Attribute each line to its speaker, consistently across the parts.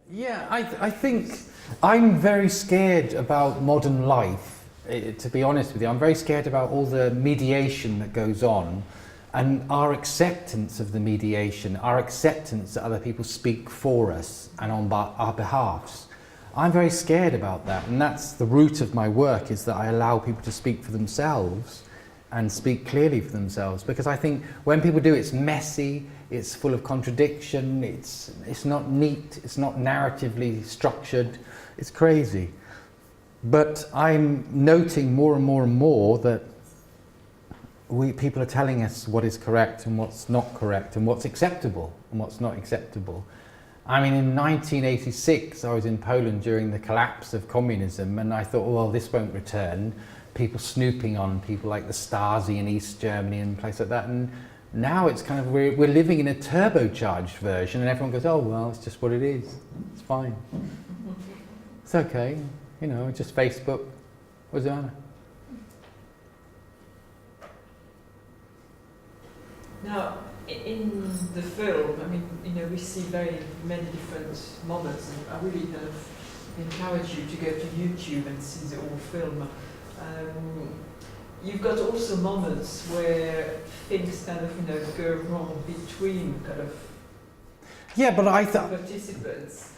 Speaker 1: Yeah, I think I'm very scared about modern life, to be honest with you. I'm very scared about all the mediation that goes on and our acceptance of the mediation, our acceptance that other people speak for us and on our behalves. I'm very scared about that, and that's the root of my work, is that I allow people to speak for themselves and speak clearly for themselves, because I think when people do, it's messy, it's full of contradiction, it's not neat, it's not narratively structured, it's crazy. But I'm noting more and more and more that people are telling us what is correct and what's not correct, and what's acceptable and what's not acceptable. I mean, in 1986, I was in Poland during the collapse of communism, and I thought, well, this won't return. People snooping on people like the Stasi in East Germany and places like that. And now it's kind of, we're living in a turbocharged version, and everyone goes, oh, well, it's just what it is. It's fine. It's okay. You know, just Facebook. What's the matter?
Speaker 2: Now, in the film, I mean, you know, we see very many different moments, and I really kind of encourage you to go to YouTube and see the whole film. You've got also moments where things kind of, you know, go wrong between kind of
Speaker 1: but
Speaker 2: participants.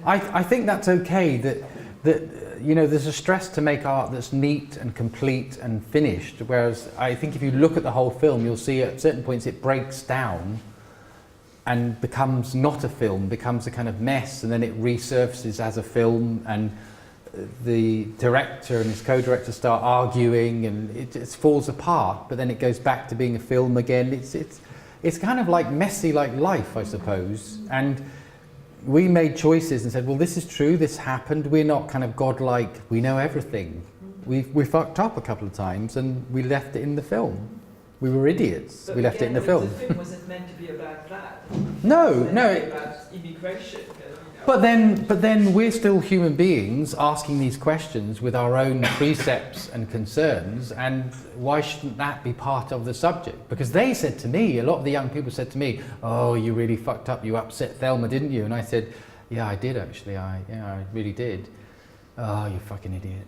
Speaker 1: I think that's okay, that you know, there's a stress to make art that's neat and complete and finished, whereas I think if you look at the whole film, you'll see at certain points it breaks down and becomes not a film, becomes a kind of mess, and then it resurfaces as a film, and the director and his co-director start arguing, and it just falls apart, but then it goes back to being a film again. It's kind of like messy, like life, I suppose. And we made choices and said, well, this is true, this happened, we're not kind of godlike, we know everything. We fucked up a couple of times and we left it in the film. We were idiots,
Speaker 2: but
Speaker 1: we left it in the film.
Speaker 2: The film wasn't meant to be about that.
Speaker 1: No.
Speaker 2: About immigration.
Speaker 1: But then we're still human beings asking these questions with our own precepts and concerns, and why shouldn't that be part of the subject? Because they said to me, a lot of the young people said to me, oh, you really fucked up, you upset Thelma, didn't you? And I said, yeah, I did actually, I really did. Oh, you fucking idiot.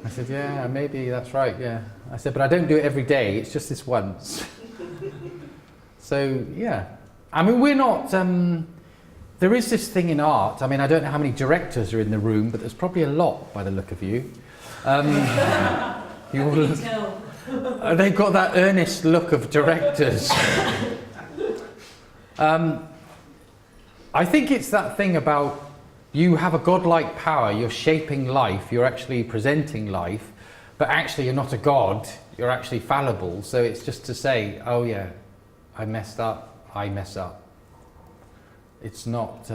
Speaker 1: I said, yeah, maybe that's right, yeah. I said, but I don't do it every day, it's just this once. So, yeah. I mean, we're not... there is this thing in art, I mean, I don't know how many directors are in the room, but there's probably a lot by the look of you. You all look, they've got that earnest look of directors. I think it's that thing about you have a godlike power, you're shaping life, you're actually presenting life, but actually you're not a god, you're actually fallible. So it's just to say, oh yeah, I messed up, I mess up. It's not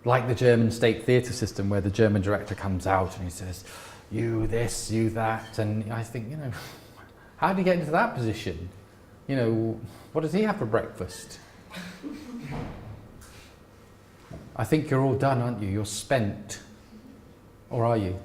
Speaker 1: like the German state theatre system where the German director comes out and he says, you this, you that, and I think, you know, how do you get into that position? You know, what does he have for breakfast? I think you're all done, aren't you? You're spent. Or are you?